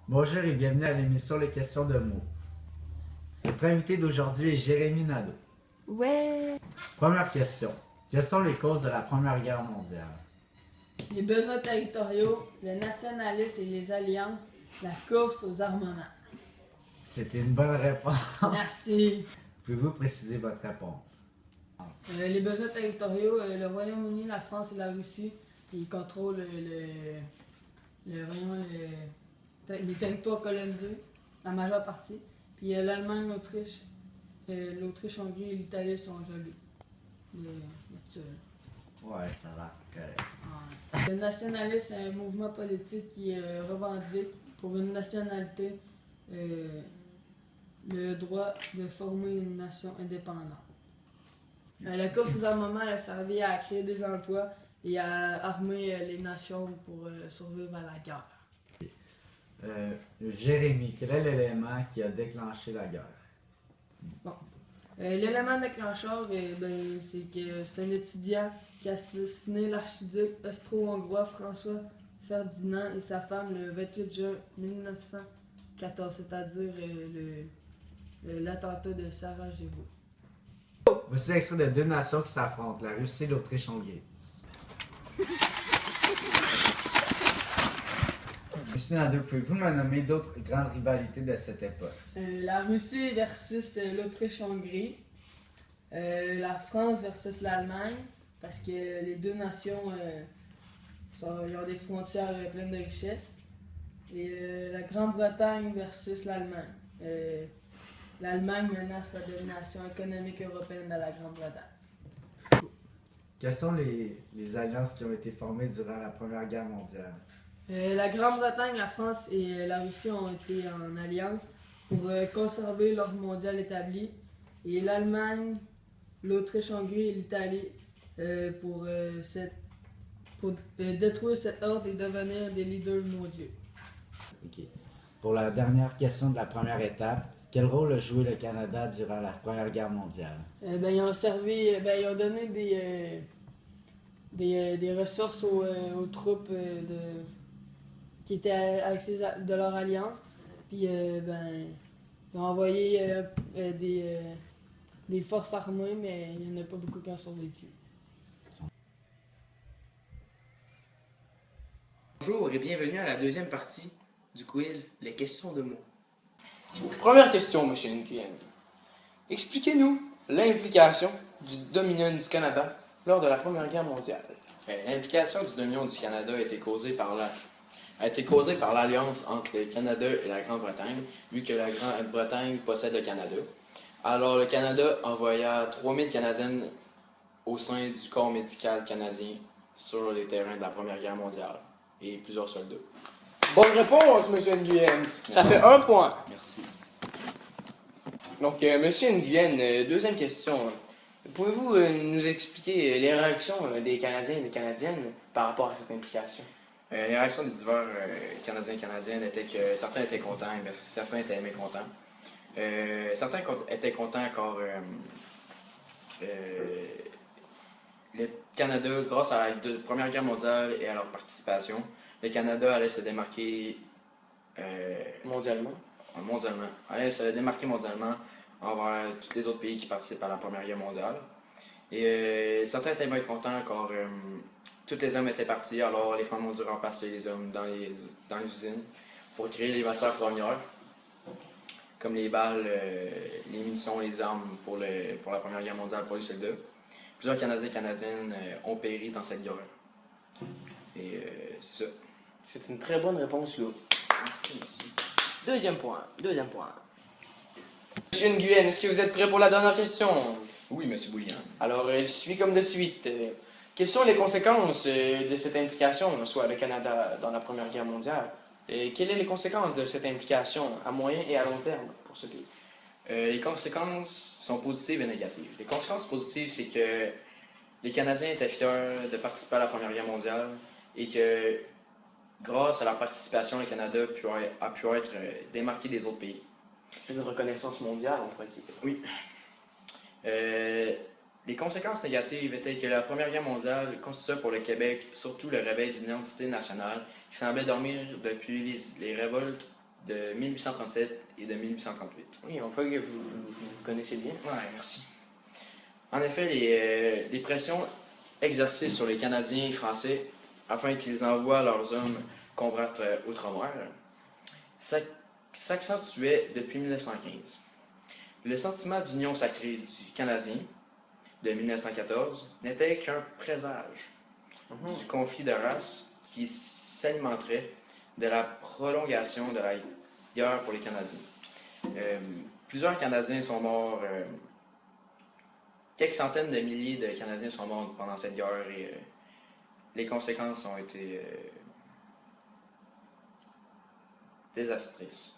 Bonjour et bienvenue à l'émission Les questions de mots. Notre invité d'aujourd'hui est Jérémy Nadeau. Ouais. Première question. Quelles sont les causes de la Première Guerre mondiale? Les besoins territoriaux, le nationalisme et les alliances, la course aux armements. C'était une bonne réponse. Merci. Pouvez-vous préciser votre réponse? Les besoins territoriaux, le Royaume-Uni, la France et la Russie, ils contrôlent les territoires colonisés, la majeure partie. Puis l'Allemagne, l'Autriche-Hongrie et l'Italie sont gelés. Ouais, ça va. Correct. Le nationalisme est un mouvement politique qui revendique pour une nationalité le droit de former une nation indépendante. La course aux armements a servi à créer des emplois et à armer les nations pour survivre à la guerre. Jérémy, quel est l'élément qui a déclenché la guerre? L'élément déclencheur, c'est que c'est un étudiant qui a assassiné l'archiduc austro-hongrois François Ferdinand et sa femme le 28 juin 1914, c'est-à-dire l'attentat de Sarajevo. Voici l'extrait de deux nations qui s'affrontent, la Russie et l'Autriche-Hongrie. Monsieur Nadeau, pouvez-vous me nommer d'autres grandes rivalités de cette époque? La Russie versus l'Autriche-Hongrie, la France versus l'Allemagne, parce que les deux nations ils ont des frontières pleines de richesses, et la Grande-Bretagne versus l'Allemagne. L'Allemagne menace la domination économique européenne de la Grande-Bretagne. Quelles sont les alliances qui ont été formées durant la Première Guerre mondiale? La Grande-Bretagne, la France et la Russie ont été en alliance pour conserver l'ordre mondial établi, et l'Allemagne, l'Autriche-Hongrie et l'Italie pour détruire cet ordre et devenir des leaders mondiaux. Ok. Pour la dernière question de la première étape, quel rôle a joué le Canada durant la Première Guerre mondiale? Ils ont servi, ils ont donné des ressources aux troupes qui étaient de leur alliance. Puis ils ont envoyé des forces armées, mais il n'y en a pas beaucoup qui ont survécu. Bonjour et bienvenue à la deuxième partie du quiz Les questions de mots. Première question, M. Nguyen. Expliquez-nous l'implication du Dominion du Canada lors de la Première Guerre mondiale. L'implication du Dominion du Canada a été causée par l'alliance entre le Canada et la Grande-Bretagne, vu que la Grande-Bretagne possède le Canada. Alors, le Canada envoya 3000 Canadiennes au sein du corps médical canadien sur les terrains de la Première Guerre mondiale et plusieurs soldats. Bonne réponse, M. Nguyen. Ça fait un point. Merci. Donc, M. Nguyen, deuxième question. Pouvez-vous nous expliquer les réactions des Canadiens et des Canadiennes par rapport à cette implication? Les réactions des divers Canadiens et Canadiennes étaient que certains étaient contents, mais certains étaient mécontents. Certains étaient contents car le Canada, grâce à la Première Guerre mondiale et à leur participation, le Canada allait se démarquer Mondialement. mondialement envers tous les autres pays qui participent à la Première Guerre mondiale. Et certains étaient mécontents car tous les hommes étaient partis, alors les femmes ont dû remplacer les hommes dans les usines pour créer les matières premières, comme les balles, les munitions, les armes pour la Première Guerre mondiale pour les soldats. Plusieurs Canadiens et Canadiennes ont péri dans cette guerre. Et c'est ça. C'est une très bonne réponse, là. Merci. Deuxième point. Monsieur Nguyen, est-ce que vous êtes prêt pour la dernière question? Oui, M. Bouillant. Alors, il suit comme de suite. Quelles sont les conséquences de cette implication, soit le Canada dans la Première Guerre mondiale? Et quelles sont les conséquences de cette implication à moyen et à long terme pour ce pays? Les conséquences sont positives et négatives. Les conséquences positives, c'est que les Canadiens étaient fiers de participer à la Première Guerre mondiale et que, grâce à leur participation, le Canada a pu être démarqué des autres pays. C'est une reconnaissance mondiale, on pourrait dire. Oui. Les conséquences négatives étaient que la Première Guerre mondiale constituait pour le Québec surtout le réveil d'une identité nationale qui semblait dormir depuis les révoltes de 1837 et de 1838. Oui, on voit que vous connaissez bien. Ouais, merci. En effet, les pressions exercées sur les Canadiens et Français afin qu'ils envoient leurs hommes combattre outre-mer s'accentuait depuis 1915. Le sentiment d'union sacrée du Canadien de 1914 n'était qu'un présage du conflit de race qui s'alimenterait de la prolongation de la guerre pour les Canadiens. Plusieurs Canadiens sont morts, quelques centaines de milliers de Canadiens sont morts pendant cette guerre et les conséquences ont été désastreuses.